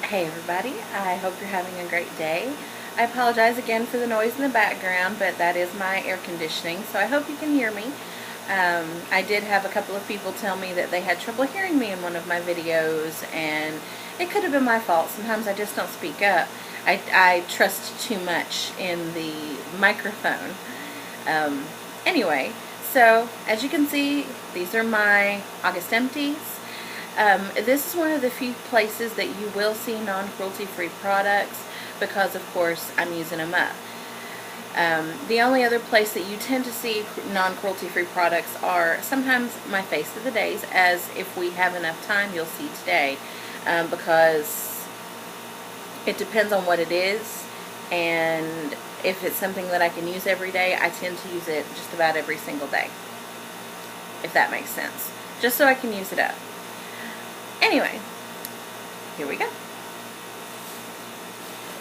Hey everybody, I hope you're having a great day. I apologize again for the noise in the background, but that is my air conditioning, so I hope you can hear me. I did have a couple of people tell me that they had trouble hearing me in one of my videos, and it could have been my fault. Sometimes I just don't speak up. I trust too much in the microphone. Anyway, so as you can see, these are my August empties. This is one of the few places that you will see non-cruelty-free products because, of course, I'm using them up. The only other place that you tend to see non-cruelty-free products are sometimes my Face of the Days, as if we have enough time, you'll see today, because it depends on what it is, and if it's something that I can use every day, I tend to use it just about every single day, if that makes sense, just so I can use it up. Anyway, here we go.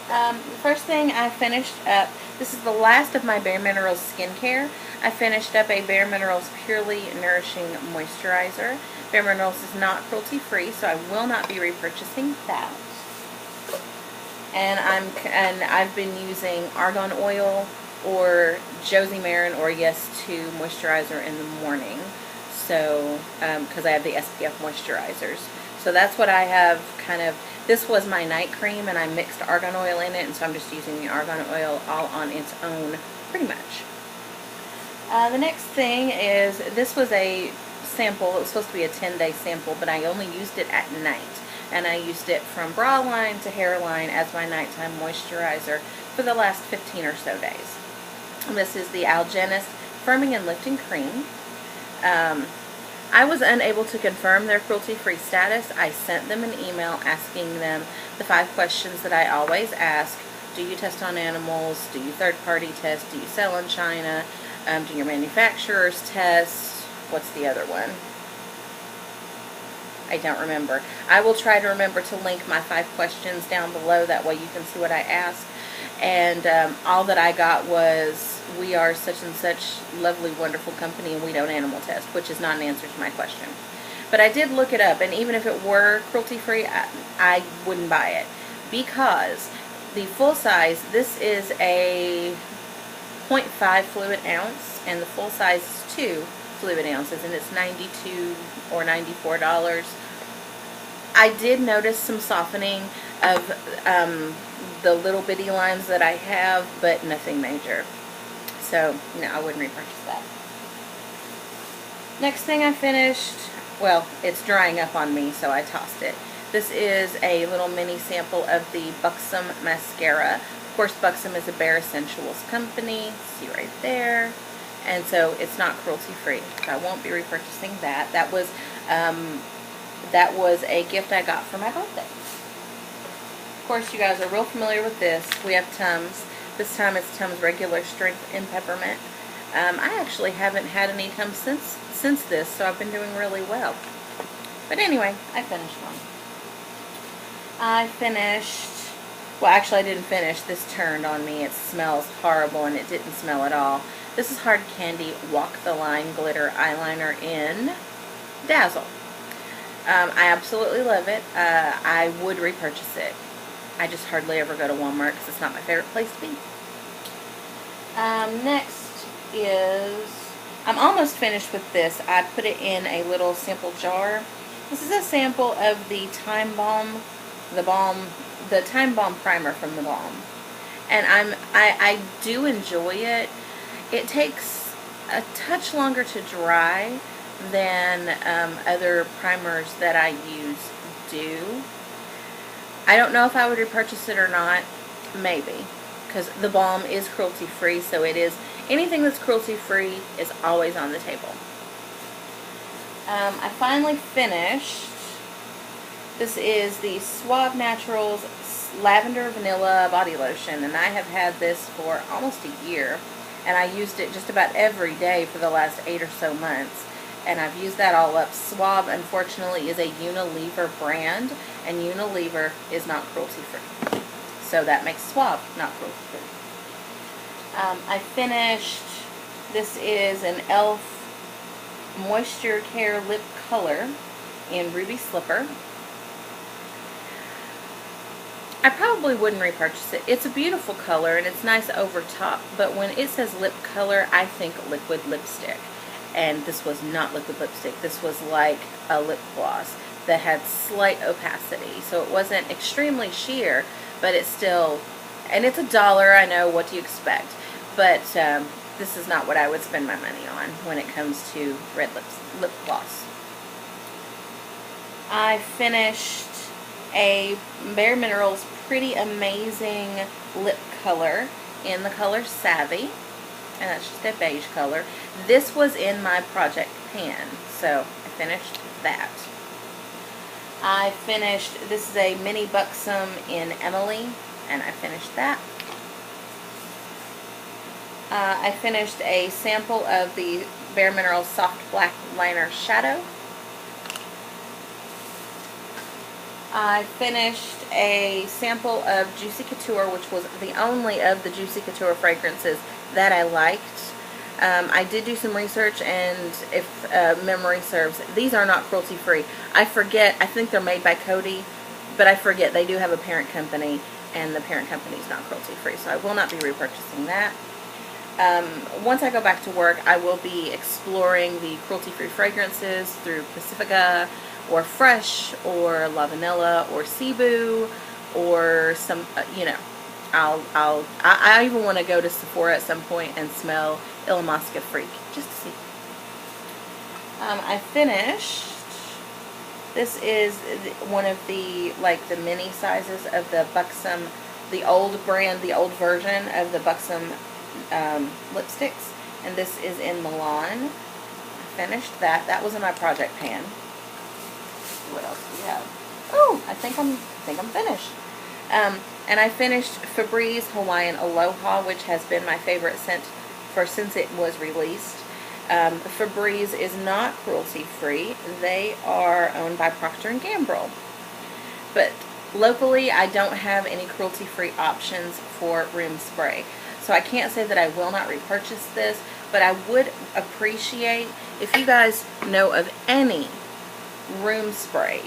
The first thing I finished up, this is the last of my Bare Minerals skincare. I finished up a Bare Minerals Purely Nourishing Moisturizer. Bare Minerals is not cruelty-free, so I will not be repurchasing that. And I've been using argan oil or Josie Marin or Yes To moisturizer in the morning. So, because I have the SPF moisturizers. So that's what I have kind of, this was my night cream and I mixed argan oil in it, and so I'm just using the argan oil all on its own, pretty much. The next thing is, this was a sample. It was supposed to be a 10-day sample, but I only used it at night. And I used it from bra line to hairline as my nighttime moisturizer for the last 15 or so days. And this is the Algenist Firming and Lifting Cream. I was unable to confirm their cruelty-free status. I sent them an email asking them the 5 questions that I always ask. Do you test on animals? Do you third-party test? Do you sell in China? Do your manufacturers test? What's the other one? I don't remember. I will try to remember to link my 5 questions down below. That way you can see what I asked. And all that I got was, we are such and such lovely, wonderful company and we don't animal test, which is not an answer to my question. But I did look it up, and even if it were cruelty-free, I wouldn't buy it. Because the full size, this is a 0.5 fluid ounce, and the full size is 2 fluid ounces, and it's $92 or $94. I did notice some softening of the little bitty lines that I have, but nothing major. So, no, I wouldn't repurchase that. Next thing I finished, well, it's drying up on me, so I tossed it. This is a little mini sample of the Buxom mascara. Of course, Buxom is a Bare Essentials company. See right there. And so it's not cruelty-free. So I won't be repurchasing that. That was a gift I got for my birthday. Of course, you guys are real familiar with this. We have Tums. This time it's Tums Regular Strength in Peppermint. I actually haven't had any Tums since this, so I've been doing really well. But anyway, I finished one. Well, actually I didn't finish. This turned on me. It smells horrible, and it didn't smell at all. This is Hard Candy Walk the Line Glitter Eyeliner in Dazzle. I absolutely love it. I would repurchase it. I just hardly ever go to Walmart because it's not my favorite place to be. Next is, I'm almost finished with this. I put it in a little sample jar. This is a sample of the Time Balm, the Time Balm primer from the Balm, and I do enjoy it. It takes a touch longer to dry than other primers that I use do. I don't know if I would repurchase it or not. Maybe, because the balm is cruelty-free, so it is, anything that's cruelty-free is always on the table. I finally finished. This is the Suave Naturals Lavender Vanilla Body Lotion, and I have had this for almost a year, and I used it just about every day for the last 8 or so months, and I've used that all up. Suave, unfortunately, is a Unilever brand, and Unilever is not cruelty-free, so that makes Suave not cruelty-free. I finished, this is an e.l.f. Moisture Care Lip Color in Ruby Slipper. I probably wouldn't repurchase it. It's a beautiful color and it's nice over top, but when it says lip color, I think liquid lipstick. And this was not liquid lipstick. This was like a lip gloss that had slight opacity. So it wasn't extremely sheer, but it's still, and it's $1, I know, what do you expect? But this is not what I would spend my money on when it comes to red lip gloss. I finished a Bare Minerals Pretty Amazing lip color in the color Savvy, and that's just a beige color. This was in my project pan, so I finished that. I finished, this is a mini Buxom in Emily, and I finished that. I finished a sample of the Bare Minerals Soft Black Liner Shadow. I finished a sample of Juicy Couture, which was the only of the Juicy Couture fragrances that I liked. I did do some research, and if memory serves, these are not cruelty-free. I forget, I think they're made by Coty, but I forget they do have a parent company, and the parent company is not cruelty-free, so I will not be repurchasing that. Once I go back to work, I will be exploring the cruelty-free fragrances through Pacifica, or Fresh, or La Vanilla, or Cebu, or some, you know, I even want to go to Sephora at some point and smell Il Mosca Freak, just to see. I finished, this is one of the, like, the mini sizes of the Buxom, the old brand, the old version of the Buxom lipsticks, and this is in Milan. I finished that. That was in my project pan. What else do we have? Oh, I think I'm finished. And I finished Febreze Hawaiian Aloha, which has been my favorite scent since it was released. Febreze is not cruelty-free. They are owned by Procter & Gamble. But locally, I don't have any cruelty-free options for room spray. So I can't say that I will not repurchase this, but I would appreciate if you guys know of any room spray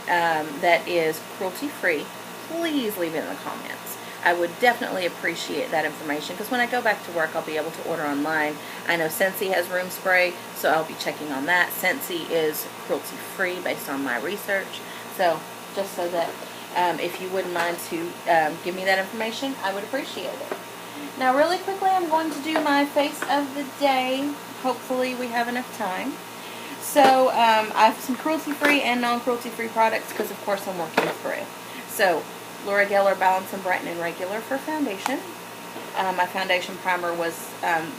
that is cruelty-free, please leave it in the comments. I would definitely appreciate that information, because when I go back to work, I'll be able to order online. I know Scentsy has room spray, so I'll be checking on that. Scentsy is cruelty-free based on my research. So just so that if you wouldn't mind to give me that information, I would appreciate it. Now really quickly, I'm going to do my face of the day. Hopefully we have enough time. So I have some cruelty-free and non-cruelty-free products, because of course I'm working through. So Laura Geller Balance and Brighten and Regular for foundation. My foundation primer was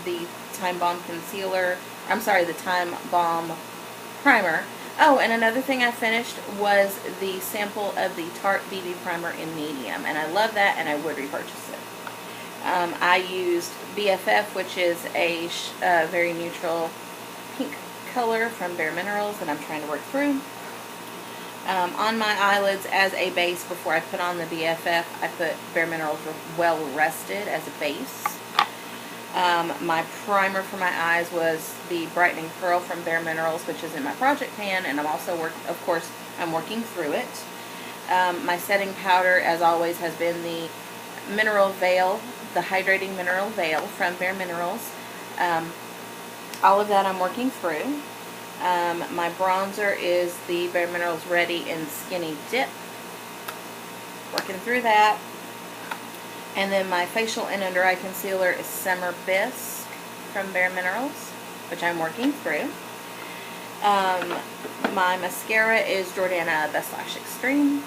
the Time Bomb Concealer. I'm sorry, the Time Bomb Primer. Oh, and another thing I finished was the sample of the Tarte BB Primer in medium, and I love that, and I would repurchase it. I used BFF, which is a very neutral pink color from Bare Minerals that I'm trying to work through. On my eyelids as a base, before I put on the BFF, I put Bare Minerals Well Rested as a base. My primer for my eyes was the Brightening Pearl from Bare Minerals, which is in my project pan, and I'm also of course, I'm working through it. My setting powder, as always, has been the Mineral Veil, the Hydrating Mineral Veil from Bare Minerals. All of that I'm working through. My bronzer is the Bare Minerals Ready in Skinny Dip. Working through that. And then my facial and under eye concealer is Summer Bisque from Bare Minerals, which I'm working through. My mascara is Jordana Best Lash Extreme.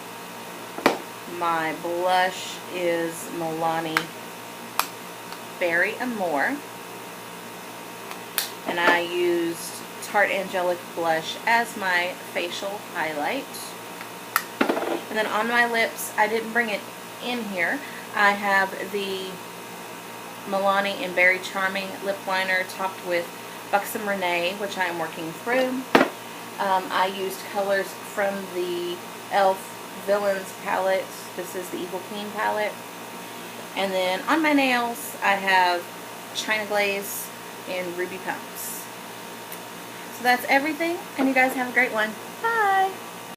My blush is Milani Berry Amore. And I used Tarte Angelic Blush as my facial highlight. And then on my lips, I didn't bring it in here, I have the Milani and Berry Charming lip liner topped with Buxom Renee, which I am working through. I used colors from the e.l.f. Villains palette. This is the Evil Queen palette. And then on my nails, I have China Glaze in Ruby Pumps. So that's everything, and you guys have a great one.